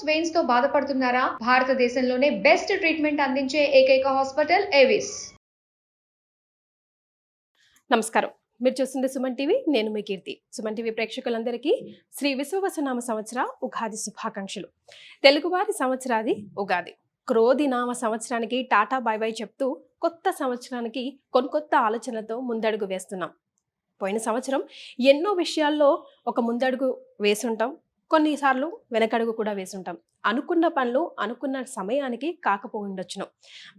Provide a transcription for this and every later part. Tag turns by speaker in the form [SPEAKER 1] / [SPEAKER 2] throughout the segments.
[SPEAKER 1] Veins తో బాధపడుతున్నారా? భారతదేశంలోనే బెస్ట్ ట్రీట్మెంట్ అందించే ఏకైక హాస్పిటల్ ఏవిస్.
[SPEAKER 2] నమస్కారం. మీరు చూస్తుంది సుమన్ టీవీ. నేను మీ కీర్తి. సుమన్ టీవీ ప్రేక్షకులందరికీ శ్రీ విశ్వవసునామ సంవత్సర ఉగాది శుభాకాంక్షలు. తెలుగువారి సంవత్సరాది ఉగాది. క్రోధి నామ సంవత్సరానికి టాటా బై బై చెప్తూ కొత్త సంవత్సరానికి కొత్త ఆలోచనలతో ముందడుగు వేస్తున్నాం. పోయిన సంవత్సరం ఎన్నో విషయాల్లో ఒక ముందడుగు వేసుంటాం, కొన్నిసార్లు వెనకడుగు కూడా వేసుంటాం. అనుకున్న పనులు అనుకున్న సమయానికి కాకపోయిండొచ్చును.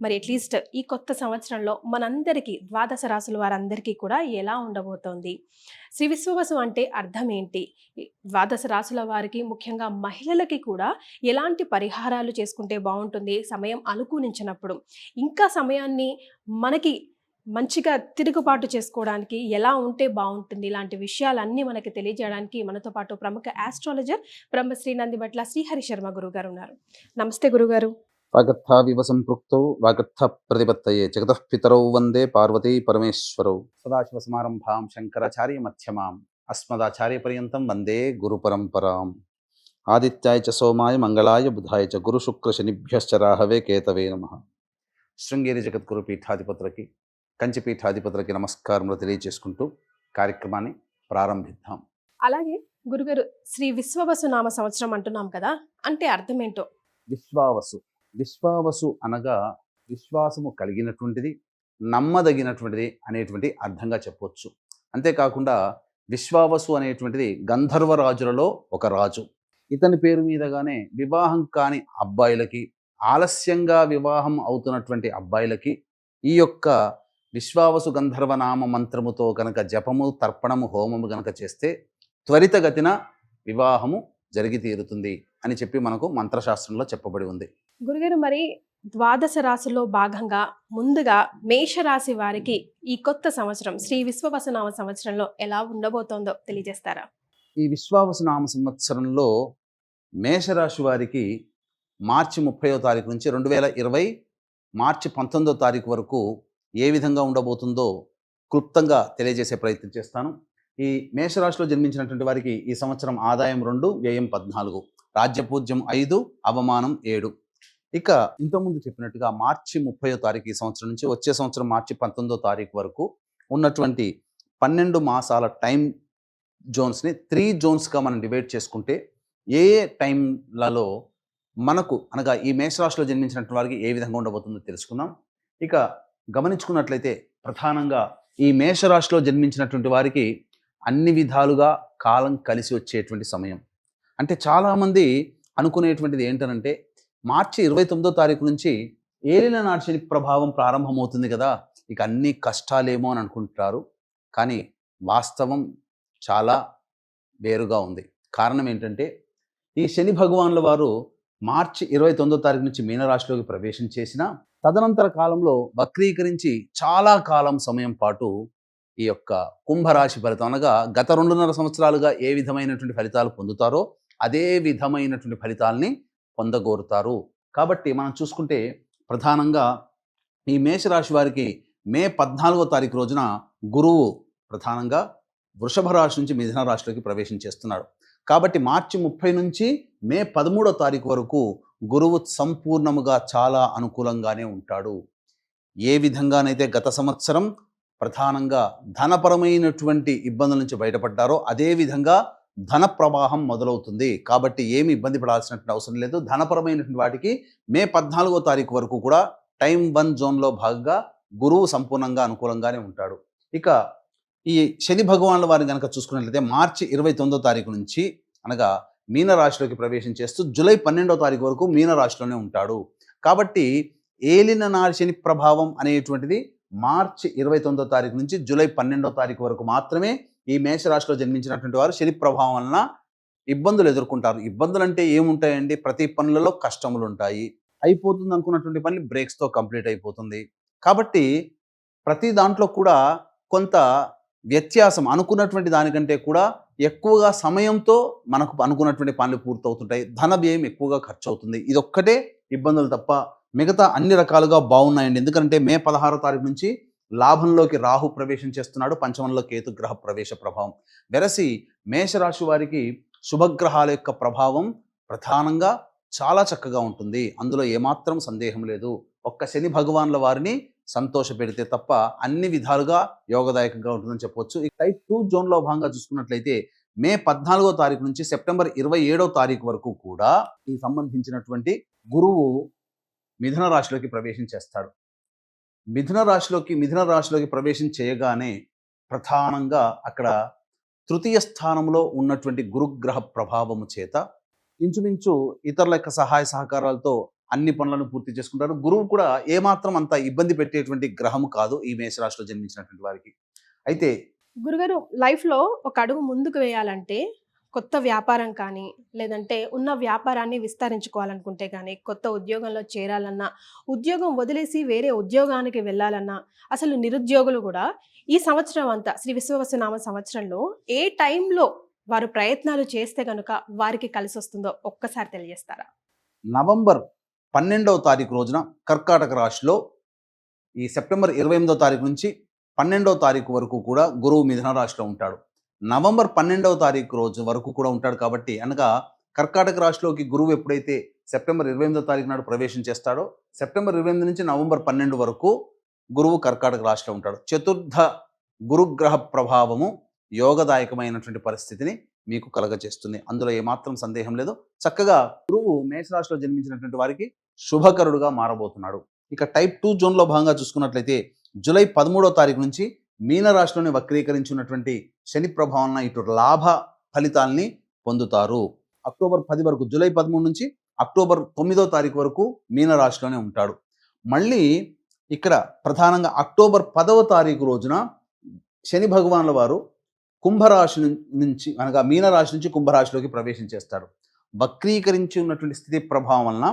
[SPEAKER 2] మరి అట్లీస్ట్ ఈ కొత్త సంవత్సరంలో మనందరికీ ద్వాదశ రాశుల వారందరికీ కూడా ఎలా ఉండబోతోంది, శ్రీ విశ్వవసు అంటే అర్థం ఏంటి, ద్వాదశ రాశుల వారికి ముఖ్యంగా మహిళలకి కూడా ఎలాంటి పరిహారాలు చేసుకుంటే బాగుంటుంది, సమయం అనుకూలించినప్పుడు ఇంకా సమయాన్ని మనకి మంచిగా తిరుగుబాటు చేసుకోవడానికి ఎలా ఉంటే బాగుంటుంది, ఇలాంటి విషయాలన్నీ మనకి తెలియజేయడానికి మనతో పాటు ప్రముఖ ఆస్ట్రాలజర్ బ్రహ్మశ్రీ నందిబట్ల శ్రీహరి శర్మ గురుగారు ఉన్నారు. నమస్తే గురుగారు.
[SPEAKER 3] వాగర్థావివ సంపృక్తౌ వాగర్థ ప్రతిపత్తయే జగతః పితరౌ వందే పార్వతీ పరమేశ్వరౌ. సదాశివ సమారంభాం శంకరాచార్య మధ్యమాం అస్మదాచార్య పర్యంతం వందే గురు పరంపరాం. ఆదిత్యాయ చ సోమాయ మంగళాయ బుధాయ చ గురు శుక్ర శనిభ్యశ్చ రాహవే కేతవే నమః. శృంగేరి జగద్గురు పీఠాధిపతులకి, కంచి పీఠాధిపతులకి నమస్కారములు తెలియజేసుకుంటూ కార్యక్రమాన్ని ప్రారంభిద్దాం.
[SPEAKER 2] అలాగే గురుగారు, శ్రీ విశ్వవసు నామ సంవత్సరం అంటున్నాం కదా, అంటే అర్థం ఏంటో?
[SPEAKER 3] విశ్వావసు, విశ్వావసు అనగా విశ్వాసము కలిగినటువంటిది, నమ్మదగినటువంటిది అనేటువంటి అర్థంగా చెప్పవచ్చు. అంతేకాకుండా విశ్వావసు అనేటువంటిది గంధర్వరాజులలో ఒక రాజు. ఇతని పేరు మీదగానే వివాహం కాని అబ్బాయిలకి, ఆలస్యంగా వివాహం అవుతున్నటువంటి అబ్బాయిలకి ఈ యొక్క విశ్వావసు గంధర్వనామ మంత్రముతో కనుక జపము, తర్పణము, హోమము కనుక చేస్తే త్వరితగతిన వివాహము జరిగి తీరుతుంది అని చెప్పి మనకు మంత్రశాస్త్రంలో చెప్పబడి ఉంది.
[SPEAKER 2] గురుగారు, మరి ద్వాదశ రాశిలో భాగంగా ముందుగా మేషరాశి వారికి ఈ కొత్త సంవత్సరం శ్రీ విశ్వవసునామ సంవత్సరంలో ఎలా ఉండబోతోందో తెలియజేస్తారా?
[SPEAKER 3] ఈ విశ్వావసునామ సంవత్సరంలో మేషరాశి వారికి మార్చి 30వ తారీఖు నుంచి 2020 మార్చి 19వ తారీఖు వరకు ఏ విధంగా ఉండబోతుందో క్లుప్తంగా తెలియజేసే ప్రయత్నం చేస్తాను. ఈ మేషరాశిలో జన్మించినటువంటి వారికి ఈ సంవత్సరం ఆదాయం 2, వ్యయం 14, రాజ్యపూజ్యం 5, అవమానం 7. ఇక ఇంతకుముందు చెప్పినట్టుగా మార్చి 30వ తారీఖు ఈ సంవత్సరం నుంచి వచ్చే సంవత్సరం మార్చి 19వ తారీఖు వరకు ఉన్నటువంటి 12 మాసాల టైం జోన్స్ని 3 జోన్స్గా మనం డివైడ్ చేసుకుంటే ఏ టైంలలో మనకు అనగా ఈ మేషరాశిలో జన్మించినటువంటి వారికి ఏ విధంగా ఉండబోతుందో తెలుసుకుందాం. ఇక గమనించుకున్నట్లయితే ప్రధానంగా ఈ మేషరాశిలో జన్మించినటువంటి వారికి అన్ని విధాలుగా కాలం కలిసి వచ్చేటువంటి సమయం. అంటే చాలామంది అనుకునేటువంటిది ఏంటనంటే మార్చి 29వ తారీఖు నుంచి ఏలిన నాటి శని ప్రభావం ప్రారంభమవుతుంది కదా, ఇక అన్ని కష్టాలేమో అని అనుకుంటారు. కానీ వాస్తవం చాలా వేరుగా ఉంది. కారణం ఏంటంటే ఈ శని భగవానుల వారు మార్చి 29వ తారీఖు నుంచి మీనరాశిలోకి ప్రవేశం చేసిన తదనంతర కాలంలో వక్రీకరించి చాలా కాలం సమయం పాటు ఈ యొక్క కుంభరాశి ఫలితం అనగా గత 2.5 సంవత్సరాలుగా ఏ విధమైనటువంటి ఫలితాలు పొందుతారో అదే విధమైనటువంటి ఫలితాలని పొందగోరుతారు. కాబట్టి మనం చూసుకుంటే ప్రధానంగా ఈ మేషరాశి వారికి మే 14వ తారీఖు రోజున గురువు ప్రధానంగా వృషభ రాశి నుంచి మిథున రాశిలోకి ప్రవేశం చేస్తున్నాడు. కాబట్టి మార్చి 30 నుంచి మే 13వ తారీఖు వరకు గురువు సంపూర్ణముగా చాలా అనుకూలంగానే ఉంటాడు. ఏ విధంగానైతే గత సంవత్సరం ప్రధానంగా ధనపరమైనటువంటి ఇబ్బందుల నుంచి బయటపడ్డారో అదే విధంగా ధన ప్రవాహం మొదలవుతుంది. కాబట్టి ఏమి ఇబ్బంది పడాల్సినటువంటి అవసరం లేదు. ధనపరమైనటువంటి వాటికి మే 14వ తారీఖు వరకు కూడా టైం 1 జోన్లో భాగంగా గురువు సంపూర్ణంగా అనుకూలంగానే ఉంటాడు. ఇక ఈ శని భగవానుల వారిని కనుక చూసుకున్నట్లయితే మార్చి 29వ తారీఖు నుంచి అనగా మీనరాశిలోకి ప్రవేశం చేస్తూ జూలై 12వ తారీఖు వరకు మీనరాశిలోనే ఉంటాడు. కాబట్టి ఏలిన నాటి శని ప్రభావం అనేటువంటిది మార్చి 29వ తారీఖు నుంచి జూలై 12వ తారీఖు వరకు మాత్రమే ఈ మేషరాశిలో జన్మించినటువంటి వారు శని ప్రభావం వలన ఇబ్బందులు ఎదుర్కొంటారు. ఇబ్బందులు అంటే ఏముంటాయండి? ప్రతి పనులలో కష్టములు ఉంటాయి. అయిపోతుంది అనుకున్నటువంటి పని బ్రేక్స్తో కంప్లీట్ అయిపోతుంది. కాబట్టి ప్రతి దాంట్లో కూడా కొంత వ్యత్యాసం, అనుకున్నటువంటి దానికంటే కూడా ఎక్కువగా సమయంతో మనకు అనుకున్నటువంటి పనులు పూర్తవుతుంటాయి. ధన వ్యయం ఎక్కువగా ఖర్చు అవుతుంది. ఇదొక్కటే ఇబ్బందులు తప్ప మిగతా అన్ని రకాలుగా బాగున్నాయండి. ఎందుకంటే మే 16వ తారీఖు నుంచి లాభంలోకి రాహు ప్రవేశం చేస్తున్నాడు. పంచమంలో కేతుగ్రహ ప్రవేశ ప్రభావం. వెరసి మేషరాశి వారికి శుభగ్రహాల యొక్క ప్రభావం ప్రధానంగా చాలా చక్కగా ఉంటుంది, అందులో ఏమాత్రం సందేహం లేదు. ఒక్క శని భగవాన్ల వారిని సంతోష పెడితే తప్ప అన్ని విధాలుగా యోగదాయకంగా ఉంటుందని చెప్పవచ్చు. ఈ టైప్ 2 జోన్లో భాగంగా చూసుకున్నట్లయితే మే 14వ తారీఖు నుంచి సెప్టెంబర్ 27వ తారీఖు వరకు కూడా ఈ సంబంధించినటువంటి గురువు మిథున రాశిలోకి ప్రవేశం చేస్తాడు. మిథున రాశిలోకి ప్రవేశం చేయగానే ప్రధానంగా అక్కడ తృతీయ స్థానంలో ఉన్నటువంటి గురుగ్రహ ప్రభావము చేత ఇంచుమించు ఇతరుల యొక్క సహాయ సహకారాలతో అన్ని పనులను పూర్తి చేసుకుంటారు. గురువు కూడా ఏమాత్రం అంత ఇబ్బంది పెట్టేటువంటి గ్రహము కాదు ఈ మేషరాశిలో జన్మించినటువంటి వారికి. అయితే
[SPEAKER 2] గురుగారు, లైఫ్లో ఒక అడుగు ముందుకు వేయాలంటే కొత్త వ్యాపారం కానీ, లేదంటే ఉన్న వ్యాపారాన్ని విస్తరించుకోవాలనుకుంటే కానీ, కొత్త ఉద్యోగంలో చేరాలన్నా, ఉద్యోగం వదిలేసి వేరే ఉద్యోగానికి వెళ్ళాలన్నా, అసలు నిరుద్యోగులు కూడా ఈ సంవత్సరం అంతా శ్రీ విశ్వవసునామ సంవత్సరంలో ఏ టైంలో వారు ప్రయత్నాలు చేస్తే కనుక వారికి కలిసి వస్తుందో ఒక్కసారి తెలియజేస్తారా?
[SPEAKER 3] నవంబర్ 12వ తారీఖు రోజున కర్కాటక రాశిలో ఈ సెప్టెంబర్ 28వ తారీఖు నుంచి 12వ తారీఖు వరకు కూడా గురువు మిథున రాశిలో ఉంటాడు. నవంబర్ 12వ తారీఖు రోజు వరకు కూడా ఉంటాడు. కాబట్టి అనగా కర్కాటక రాశిలోకి గురువు ఎప్పుడైతే సెప్టెంబర్ 28వ తారీఖు నాడు ప్రవేశం చేస్తాడో, సెప్టెంబర్ 28 నుంచి నవంబర్ 12 వరకు గురువు కర్కాటక రాశిలో ఉంటాడు. చతుర్థ గురుగ్రహ ప్రభావము యోగదాయకమైనటువంటి పరిస్థితిని మీకు కలగజేస్తుంది, అందులో ఏమాత్రం సందేహం లేదు. చక్కగా గురువు మేషరాశిలో జన్మించినటువంటి వారికి శుభకరుడుగా మారబోతున్నాడు. ఇక టైప్ 2 జోన్లో భాగంగా చూసుకున్నట్లయితే జూలై 13వ తారీఖు నుంచి మీనరాశిలోని వక్రీకరించినటువంటి శని ప్రభావం ఇటు లాభ ఫలితాలని పొందుతారు. అక్టోబర్ 10 వరకు, జూలై 13 నుంచి అక్టోబర్ 9వ తారీఖు వరకు మీనరాశిలోనే ఉంటాడు. మళ్ళీ ఇక్కడ ప్రధానంగా అక్టోబర్ 10వ తారీఖు రోజున శని భగవానుల వారు కుంభరాశి నుంచి అనగా మీనరాశి నుంచి కుంభరాశిలోకి ప్రవేశం చేస్తాడు. వక్రీకరించి ఉన్నటువంటి స్థితి ప్రభావం వలన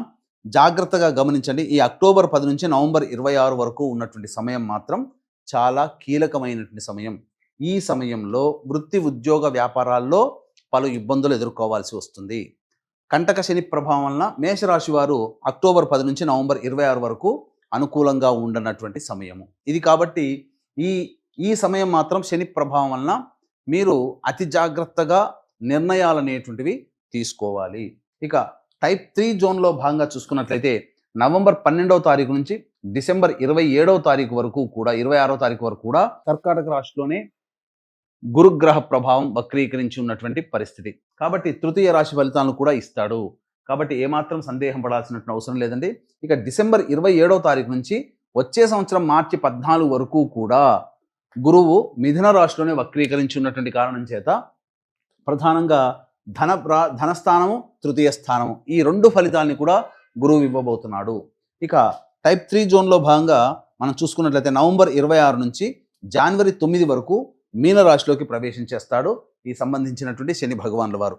[SPEAKER 3] జాగ్రత్తగా గమనించండి. ఈ అక్టోబర్ 10 నుంచి నవంబర్ 26 వరకు ఉన్నటువంటి సమయం మాత్రం చాలా కీలకమైనటువంటి సమయం. ఈ సమయంలో వృత్తి ఉద్యోగ వ్యాపారాల్లో పలు ఇబ్బందులు ఎదుర్కోవాల్సి వస్తుంది. కంటక శని ప్రభావం వలన మేషరాశి వారు అక్టోబర్ 10 నుంచి నవంబర్ 26 వరకు అనుకూలంగా ఉండనటువంటి సమయము ఇది. కాబట్టి ఈ సమయం మాత్రం శని ప్రభావం వలన మీరు అతి జాగ్రత్తగా నిర్ణయాలు అనేటువంటివి తీసుకోవాలి. ఇక టైప్ 3 జోన్లో భాగంగా చూసుకున్నట్లయితే నవంబర్ 12వ తారీఖు నుంచి డిసెంబర్ 27వ తారీఖు వరకు కూడా 26వ తారీఖు వరకు కూడా కర్కాటక రాశిలోనే గురుగ్రహ ప్రభావం వక్రీకరించి ఉన్నటువంటి పరిస్థితి. కాబట్టి తృతీయ రాశి ఫలితాలను కూడా ఇస్తాడు. కాబట్టి ఏమాత్రం సందేహం పడాల్సినటువంటి అవసరం లేదండి. ఇక డిసెంబర్ 27వ తారీఖు నుంచి వచ్చే సంవత్సరం మార్చి 14 వరకు కూడా గురువు మిథున రాశిలోనే వక్రీకరించి ఉన్నటువంటి కారణం చేత ప్రధానంగా ధనస్థానము, తృతీయ స్థానము ఈ రెండు ఫలితాలని కూడా గురువు ఇవ్వబోతున్నాడు. ఇక టైప్ 3 జోన్లో భాగంగా మనం చూసుకున్నట్లయితే నవంబర్ 26 నుంచి జనవరి 9 వరకు మీనరాశిలోకి ప్రవేశం చేస్తాడు ఈ సంబంధించినటువంటి శని భగవానుల వారు.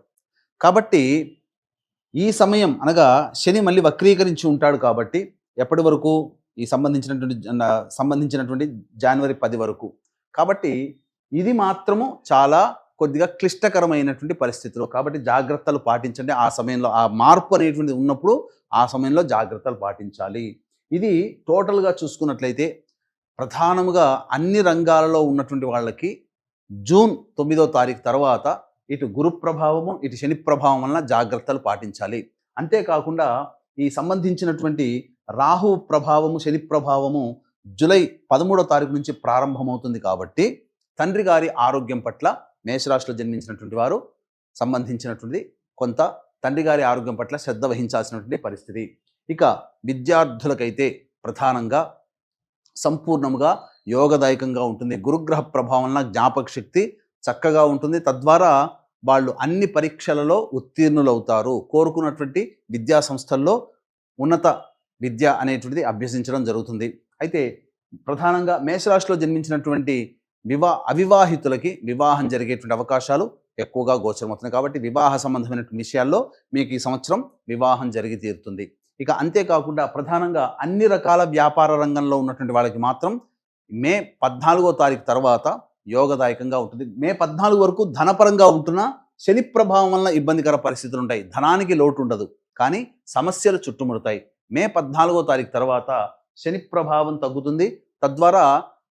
[SPEAKER 3] కాబట్టి ఈ సమయం అనగా శని మళ్ళీ వక్రీకరించి ఉంటాడు. కాబట్టి ఎప్పటి వరకు ఈ సంబంధించినటువంటి జనవరి 10 వరకు. కాబట్టి ఇది మాత్రము చాలా కొద్దిగా క్లిష్టకరమైనటువంటి పరిస్థితులు. కాబట్టి జాగ్రత్తలు పాటించండి. ఆ సమయంలో ఆ మార్పు అనేటువంటిది ఉన్నప్పుడు ఆ సమయంలో జాగ్రత్తలు పాటించాలి. ఇది టోటల్గా చూసుకున్నట్లయితే ప్రధానముగా అన్ని రంగాలలో ఉన్నటువంటి వాళ్ళకి జూన్ 9వ తారీఖు తర్వాత ఇటు గురు ప్రభావము, ఇటు శని ప్రభావం వలన జాగ్రత్తలు పాటించాలి. అంతేకాకుండా ఈ సంబంధించినటువంటి రాహు ప్రభావము, శని ప్రభావము జూలై 13వ తారీఖు నుంచి ప్రారంభమవుతుంది. కాబట్టి తండ్రి గారి ఆరోగ్యం పట్ల మేషరాశిలో జన్మించినటువంటి వారు సంబంధించినటువంటి కొంత తండ్రి గారి ఆరోగ్యం పట్ల శ్రద్ధ వహించాల్సినటువంటి పరిస్థితి. ఇక విద్యార్థులకైతే ప్రధానంగా సంపూర్ణంగా యోగదాయకంగా ఉంటుంది. గురుగ్రహ ప్రభావం వలన జ్ఞాపక శక్తి చక్కగా ఉంటుంది. తద్వారా వాళ్ళు అన్ని పరీక్షలలో ఉత్తీర్ణులవుతారు. కోరుకున్నటువంటి విద్యా సంస్థల్లో ఉన్నత విద్య అనేటువంటిది అభ్యసించడం జరుగుతుంది. అయితే ప్రధానంగా మేషరాశిలో జన్మించినటువంటి అవివాహితులకి వివాహం జరిగేటువంటి అవకాశాలు ఎక్కువగా గోచరమవుతున్నాయి. కాబట్టి వివాహ సంబంధమైనటువంటి విషయాల్లో మీకు ఈ సంవత్సరం వివాహం జరిగి తీరుతుంది. ఇక అంతేకాకుండా ప్రధానంగా అన్ని రకాల వ్యాపార రంగంలో ఉన్నటువంటి వాళ్ళకి మాత్రం మే 14వ తారీఖు తర్వాత యోగదాయకంగా ఉంటుంది. మే 14 వరకు ధనపరంగా ఉంటున్నా శని ప్రభావం వలన ఇబ్బందికర పరిస్థితులు ఉంటాయి. ధనానికి లోటు ఉండదు, కానీ సమస్యలు చుట్టుముడతాయి. మే 14వ తారీఖు తర్వాత శని ప్రభావం తగ్గుతుంది. తద్వారా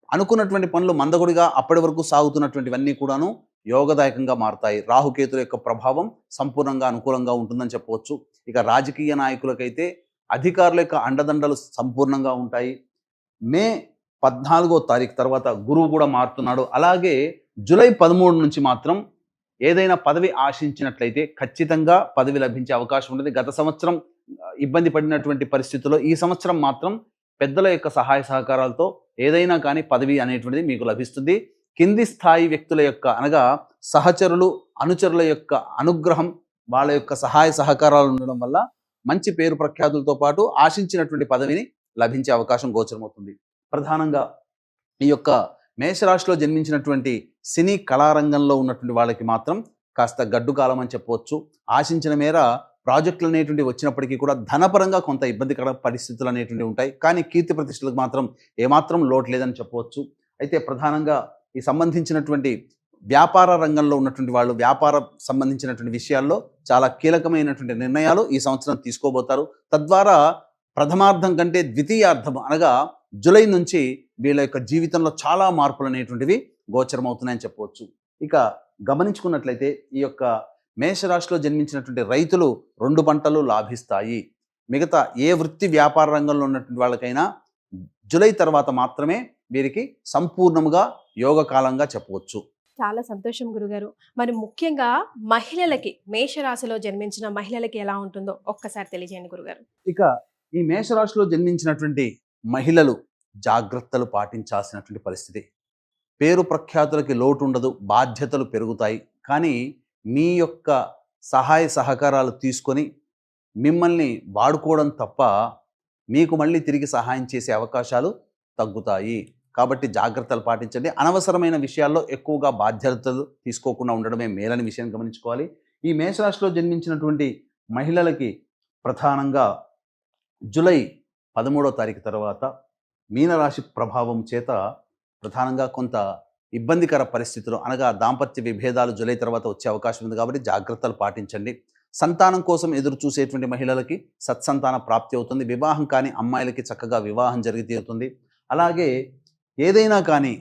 [SPEAKER 3] అనుకున్నటువంటి పనులు మందకొడిగా అప్పటి వరకు సాగుతున్నటువంటివన్నీ కూడాను యోగదాయకంగా మారుతాయి. రాహుకేతుల యొక్క ప్రభావం సంపూర్ణంగా అనుకూలంగా ఉంటుందని చెప్పవచ్చు. ఇక రాజకీయ నాయకులకైతే అధికారుల యొక్క అండదండలు సంపూర్ణంగా ఉంటాయి. మే 14వ తారీఖు తర్వాత గురువు కూడా మారుతున్నాడు. అలాగే జూలై 13 నుంచి మాత్రం ఏదైనా పదవి ఆశించినట్లయితే ఖచ్చితంగా పదవి లభించే అవకాశం ఉంటుంది. గత సంవత్సరం ఇబ్బంది పడినటువంటి పరిస్థితుల్లో ఈ సంవత్సరం మాత్రం పెద్దల యొక్క సహాయ సహకారాలతో ఏదైనా కానీ పదవి అనేటువంటిది మీకు లభిస్తుంది. కింది స్థాయి వ్యక్తుల యొక్క అనగా సహచరులు, అనుచరుల యొక్క అనుగ్రహం, వాళ్ళ యొక్క సహాయ సహకారాలు ఉండడం వల్ల మంచి పేరు ప్రఖ్యాతులతో పాటు ఆశించినటువంటి పదవిని లభించే అవకాశం గోచరమవుతుంది. ప్రధానంగా ఈ యొక్క మేషరాశిలో జన్మించినటువంటి సినీ కళారంగంలో ఉన్నటువంటి వాళ్ళకి మాత్రం కాస్త గడ్డు కాలం అని చెప్పవచ్చు. ఆశించిన మేర ప్రాజెక్టులు అనేటువంటి వచ్చినప్పటికీ కూడా ధనపరంగా కొంత ఇబ్బందికర పరిస్థితులు అనేటువంటి ఉంటాయి. కానీ కీర్తి ప్రతిష్టలకు మాత్రం ఏమాత్రం లోటు లేదని చెప్పవచ్చు. అయితే ప్రధానంగా ఈ సంబంధించినటువంటి వ్యాపార రంగంలో ఉన్నటువంటి వాళ్ళు వ్యాపార సంబంధించినటువంటి విషయాల్లో చాలా కీలకమైనటువంటి నిర్ణయాలు ఈ సంవత్సరం తీసుకోబోతారు. తద్వారా ప్రథమార్థం కంటే ద్వితీయార్థం అనగా జూలై నుంచి వీళ్ళ యొక్క జీవితంలో చాలా మార్పులు అనేటువంటివి గోచరమవుతున్నాయని చెప్పవచ్చు. ఇక గమనించుకున్నట్లయితే ఈ యొక్క మేషరాశిలో జన్మించినటువంటి రైతులు 2 పంటలు లాభిస్తాయి. మిగతా ఏ వృత్తి వ్యాపార రంగంలో ఉన్నటువంటి వాళ్ళకైనా జూలై తర్వాత మాత్రమే వీరికి సంపూర్ణముగా యోగకాలంగా చెప్పవచ్చు.
[SPEAKER 2] చాలా సంతోషం గురుగారు. మరి ముఖ్యంగా మహిళలకి, మేషరాశిలో జన్మించిన మహిళలకి ఎలా ఉంటుందో ఒక్కసారి తెలియజేయండి గురుగారు.
[SPEAKER 3] ఇక ఈ మేషరాశిలో జన్మించినటువంటి మహిళలు జాగ్రత్తలు పాటించాల్సినటువంటి పరిస్థితి. పేరు ప్రఖ్యాతులకి లోటు ఉండదు, బాధ్యతలు పెరుగుతాయి. కానీ మీ యొక్క సహాయ సహకారాలు తీసుకొని మిమ్మల్ని వాడుకోవడం తప్ప మీకు మళ్ళీ తిరిగి సహాయం చేసే అవకాశాలు తగ్గుతాయి. కాబట్టి జాగ్రత్తలు పాటించండి. అనవసరమైన విషయాల్లో ఎక్కువగా బాధ్యతలు తీసుకోకుండా ఉండడమే మేలని విషయం గమనించుకోవాలి. ఈ మేషరాశిలో జన్మించినటువంటి మహిళలకి ప్రధానంగా జూలై 13వ తారీఖు తర్వాత మీనరాశి ప్రభావం చేత ప్రధానంగా కొంత ఇబ్బందికర పరిస్థితులు అనగా దాంపత్య విభేదాలు జూలై తర్వాత వచ్చే అవకాశం ఉంది. కాబట్టి జాగ్రత్తలు పాటించండి. సంతానం కోసం ఎదురు చూసేటువంటి మహిళలకి సత్సంతాన ప్రాప్తి అవుతుంది. వివాహం కాని అమ్మాయిలకి చక్కగా వివాహం జరిగి తీరుతుంది. అలాగే ఏదైనా కానీ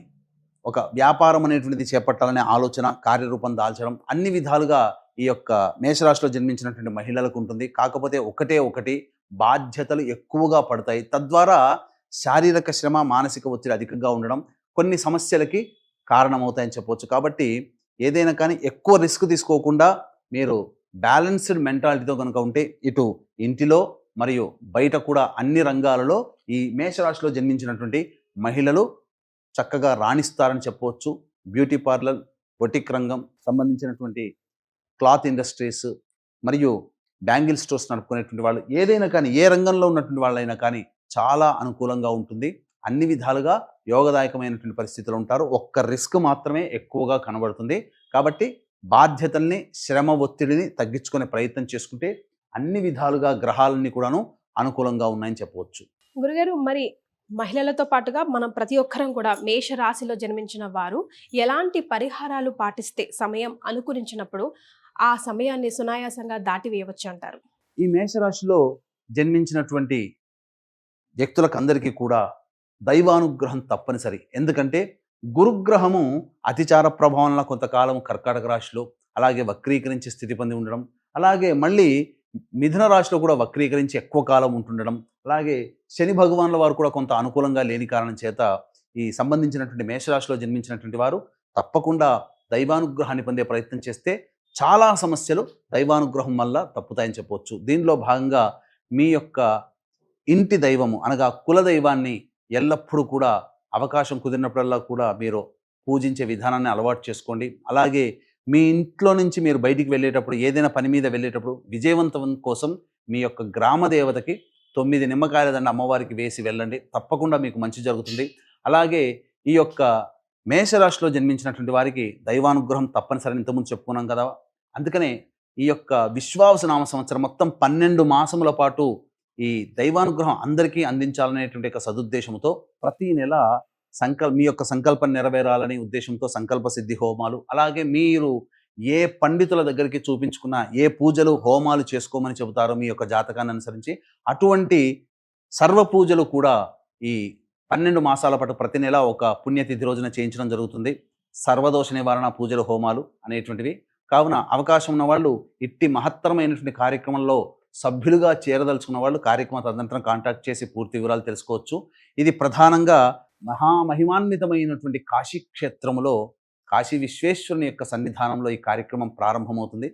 [SPEAKER 3] ఒక వ్యాపారం అనేటువంటిది చేపట్టాలనే ఆలోచన కార్యరూపం దాల్చడం అన్ని విధాలుగా ఈ యొక్క మేషరాశిలో జన్మించినటువంటి మహిళలకు ఉంటుంది. కాకపోతే ఒకటి బాధ్యతలు ఎక్కువగా పడతాయి. తద్వారా శారీరక శ్రమ, మానసిక ఒత్తిడి అధికంగా ఉండడం కొన్ని సమస్యలకి కారణమవుతాయని చెప్పవచ్చు. కాబట్టి ఏదైనా కానీ ఎక్కువ రిస్క్ తీసుకోకుండా మీరు బ్యాలెన్స్డ్ మెంటాలిటీతో కనుక ఉంటే ఇటు ఇంటిలో మరియు బయట కూడా అన్ని రంగాలలో ఈ మేషరాశిలో జన్మించినటువంటి మహిళలు చక్కగా రాణిస్తారని చెప్పవచ్చు. బ్యూటీ పార్లర్, బొటిక్ రంగం సంబంధించినటువంటి క్లాత్ ఇండస్ట్రీస్ మరియు బ్యాంగిల్ స్టోర్స్ నడుపుకునేటువంటి వాళ్ళు ఏదైనా కానీ ఏ రంగంలో ఉన్నటువంటి వాళ్ళైనా కానీ చాలా అనుకూలంగా ఉంటుంది. అన్ని విధాలుగా యోగదాయకమైనటువంటి పరిస్థితులు ఉంటారు. ఒక్క రిస్క్ మాత్రమే ఎక్కువగా కనబడుతుంది. కాబట్టి బాధ్యతల్ని, శ్రమ ఒత్తిడిని తగ్గించుకునే ప్రయత్నం చేసుకుంటే అన్ని విధాలుగా గ్రహాలన్నీ కూడాను అనుకూలంగా ఉన్నాయని చెప్పవచ్చు.
[SPEAKER 2] గురుగారు, మరి మహిళలతో పాటుగా మనం ప్రతి ఒక్కరం కూడా మేషరాశిలో జన్మించిన వారు ఎలాంటి పరిహారాలు పాటిస్తే సమయం అనుకూలించినప్పుడు ఆ సమయాన్ని సునాయాసంగా దాటివేయవచ్చు అంటారు?
[SPEAKER 3] ఈ మేషరాశిలో జన్మించినటువంటి వ్యక్తులకు అందరికీ కూడా దైవానుగ్రహం తప్పనిసరి. ఎందుకంటే గురుగ్రహము అతిచార ప్రభావంలో కొంతకాలం కర్కాటక రాశిలో, అలాగే వక్రీకరించి స్థితి పొంది ఉండడం, అలాగే మళ్ళీ మిథున రాశిలో కూడా వక్రీకరించి ఎక్కువ కాలం ఉంటుండడం, అలాగే శని భగవానుల వారు కూడా కొంత అనుకూలంగా లేని కారణం చేత ఈ సంబంధించినటువంటి మేషరాశిలో జన్మించినటువంటి వారు తప్పకుండా దైవానుగ్రహాన్ని పొందే ప్రయత్నం చేస్తే చాలా సమస్యలు దైవానుగ్రహం వల్ల తప్పుతాయని చెప్పవచ్చు. దీనిలో భాగంగా మీ యొక్క ఇంటి దైవము అనగా కుల దైవాన్ని ఎల్లప్పుడూ కూడా అవకాశం కుదిరినప్పుడల్లా కూడా మీరు పూజించే విధానాన్ని అలవాటు చేసుకోండి. అలాగే మీ ఇంట్లో నుంచి మీరు బయటికి వెళ్ళేటప్పుడు, ఏదైనా పని మీద వెళ్ళేటప్పుడు విజయవంతం కోసం మీ యొక్క గ్రామ దేవతకి 9 నిమ్మకాయల దండ అమ్మవారికి వేసి వెళ్ళండి. తప్పకుండా మీకు మంచి జరుగుతుంది. అలాగే ఈ యొక్క మేషరాశిలో జన్మించినటువంటి వారికి దైవానుగ్రహం తప్పనిసరి ఇంతకుముందు చెప్పుకున్నాం కదా. అందుకనే ఈ యొక్క విశ్వావసనామ సంవత్సరం మొత్తం 12 మాసముల పాటు ఈ దైవానుగ్రహం అందరికీ అందించాలనేటువంటి ఒక సదుద్దేశంతో ప్రతి నెల మీ యొక్క సంకల్పం నెరవేరాలనే ఉద్దేశంతో సంకల్ప సిద్ధి హోమాలు, అలాగే మీరు ఏ పండితుల దగ్గరికి చూపించుకున్నా ఏ పూజలు హోమాలు చేసుకోమని చెబుతారో మీ యొక్క జాతకాన్ని అనుసరించి అటువంటి సర్వ పూజలు కూడా ఈ 12 మాసాల పాటు ప్రతి నెల ఒక పుణ్యతిథి రోజున చేయించడం జరుగుతుంది. సర్వదోష నివారణ పూజలు, హోమాలు అనేటువంటివి. కావున అవకాశం ఉన్న వాళ్ళు ఇట్టి మహత్తరమైనటువంటి కార్యక్రమంలో సభ్యులుగా చేరదలుచుకున్న వాళ్ళు కార్యక్రమ తదనంతరం కాంటాక్ట్ చేసి పూర్తి వివరాలు తెలుసుకోవచ్చు. ఇది ప్రధానంగా మహామహిమాన్వితమైనటువంటి కాశీ క్షేత్రములో కాశీ విశ్వేశ్వరుని యొక్క సన్నిధానంలో ఈ కార్యక్రమం ప్రారంభమవుతుంది.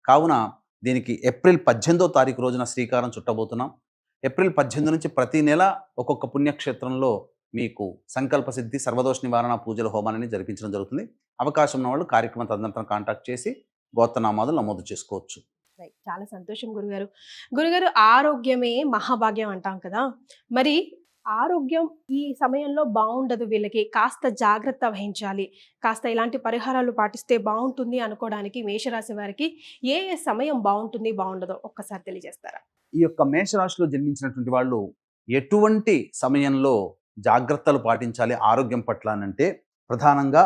[SPEAKER 3] కావున దీనికి ఏప్రిల్ 18వ తారీఖు రోజున శ్రీకారం చుట్టబోతున్నాం. ఏప్రిల్ 18 నుంచి ప్రతి నెల ఒక్కొక్క పుణ్యక్షేత్రంలో మీకు సంకల్ప సిద్ధి, సర్వదోష నివారణ పూజల హోమాలని జరిపించడం జరుగుతుంది. అవకాశం ఉన్న వాళ్ళు కార్యక్రమం తదనంతరం కాంటాక్ట్ చేసి గోత్రనామాలు నమోదు చేసుకోవచ్చు.
[SPEAKER 2] చాలా సంతోషం గురుగారు. గురుగారు, ఆరోగ్యమే మహాభాగ్యం అంటాం కదా, మరి ఆరోగ్యం ఈ సమయంలో బాగుండదు, వీళ్ళకి కాస్త జాగ్రత్త వహించాలి, కాస్త ఇలాంటి పరిహారాలు పాటిస్తే బాగుంటుంది అనుకోవడానికి మేషరాశి వారికి ఏ ఏ సమయం బాగుంటుంది, బాగుండదో ఒక్కసారి తెలియజేస్తారా?
[SPEAKER 3] ఈ యొక్క మేషరాశిలో జన్మించినటువంటి వాళ్ళు ఎటువంటి సమయంలో జాగ్రత్తలు పాటించాలి ఆరోగ్యం పట్ల అంటే ప్రధానంగా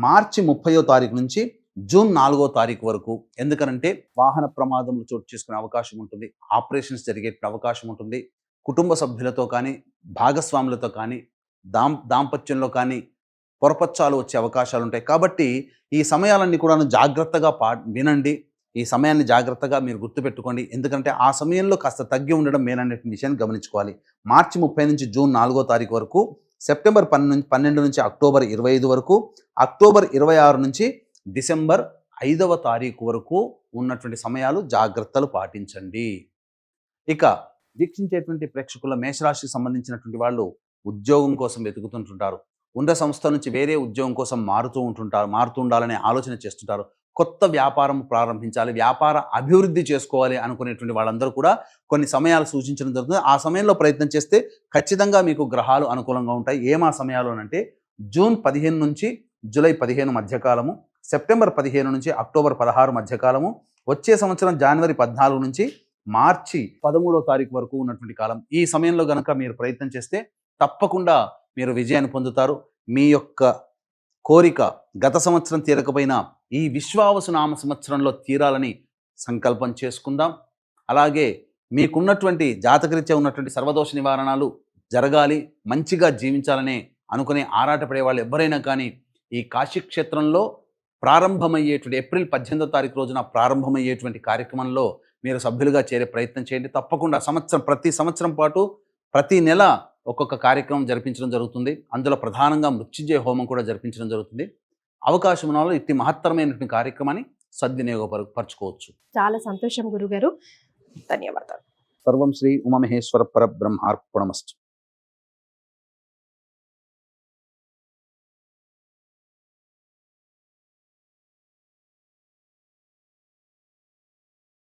[SPEAKER 3] మార్చి 30వ తారీఖు నుంచి జూన్ 4వ తారీఖు వరకు. ఎందుకనంటే వాహన ప్రమాదములు చోటు చేసుకునే అవకాశం ఉంటుంది, ఆపరేషన్స్ జరిగే అవకాశం ఉంటుంది, కుటుంబ సభ్యులతో కానీ భాగస్వాములతో కానీ దాంపత్యంలో కానీ పొరపచ్చాలు వచ్చే అవకాశాలు ఉంటాయి. కాబట్టి ఈ సమయాలన్నీ కూడా జాగ్రత్తగా వినండి. ఈ సమయాన్ని జాగ్రత్తగా మీరు గుర్తుపెట్టుకోండి. ఎందుకంటే ఆ సమయంలో కాస్త తగ్గి ఉండడం మేలనే విషయాన్ని గమనించుకోవాలి. మార్చి 30 నుంచి జూన్ 4వ తారీఖు వరకు, సెప్టెంబర్ 12 నుంచి అక్టోబర్ 25 వరకు, అక్టోబర్ 26 నుంచి డిసెంబర్ 5వ తారీఖు వరకు ఉన్నటువంటి సమయాలు జాగ్రత్తలు పాటించండి. ఇక వీక్షించేటువంటి ప్రేక్షకుల మేషరాశికి సంబంధించినటువంటి వాళ్ళు ఉద్యోగం కోసం వెతుకుతుంటుంటారు, ఉన్న సంస్థ నుంచి వేరే ఉద్యోగం కోసం మారుతూ ఉండాలనే ఆలోచన చేస్తుంటారు, కొత్త వ్యాపారం ప్రారంభించాలి, వ్యాపార అభివృద్ధి చేసుకోవాలి అనుకునేటువంటి వాళ్ళందరూ కూడా కొన్ని సమయాలు సూచించడం జరుగుతుంది. ఆ సమయంలో ప్రయత్నం చేస్తే ఖచ్చితంగా మీకు గ్రహాలు అనుకూలంగా ఉంటాయి. ఏమా సమయాలు అంటే జూన్ 15 నుంచి జూలై 15 మధ్యకాలము, సెప్టెంబర్ 15 నుంచి అక్టోబర్ 16 మధ్యకాలము, వచ్చే సంవత్సరం జనవరి 14 నుంచి మార్చి 13వ తారీఖు వరకు ఉన్నటువంటి కాలం. ఈ సమయంలో గనక మీరు ప్రయత్నం చేస్తే తప్పకుండా మీరు విజయాన్ని పొందుతారు. మీ యొక్క కోరిక గత సంవత్సరం తీరకపోయినా ఈ విశ్వావసునామ సంవత్సరంలో తీరాలని సంకల్పం చేసుకుందాం. అలాగే మీకున్నటువంటి జాతకరీత్యా ఉన్నటువంటి సర్వదోష నివారణలు జరగాలి, మంచిగా జీవించాలనే అనుకునే ఆరాటపడే వాళ్ళు ఎవరైనా కానీ ఈ కాశీ క్షేత్రంలో ప్రారంభమయ్యేటువంటి ఏప్రిల్ 18వ తారీఖు రోజున ప్రారంభమయ్యేటువంటి కార్యక్రమంలో మీరు సభ్యులుగా చేరే ప్రయత్నం చేయండి. తప్పకుండా ప్రతి సంవత్సరం పాటు ప్రతి నెల ఒక్కొక్క కార్యక్రమం జరిపించడం జరుగుతుంది. అందులో ప్రధానంగా మృత్యుంజయ హోమం కూడా జరిపించడం జరుగుతుంది. అవకాశం ఉన్న వాళ్ళు ఇట్టి మహత్తరమైనటువంటి కార్యక్రమాన్ని సద్వినియోగపరచుకోవచ్చు.
[SPEAKER 2] చాలా సంతోషం గురుగారు, ధన్యవాదాలు.
[SPEAKER 3] సర్వం శ్రీ ఉమామహేశ్వర పరబ్రహ్మార్పణమస్తు.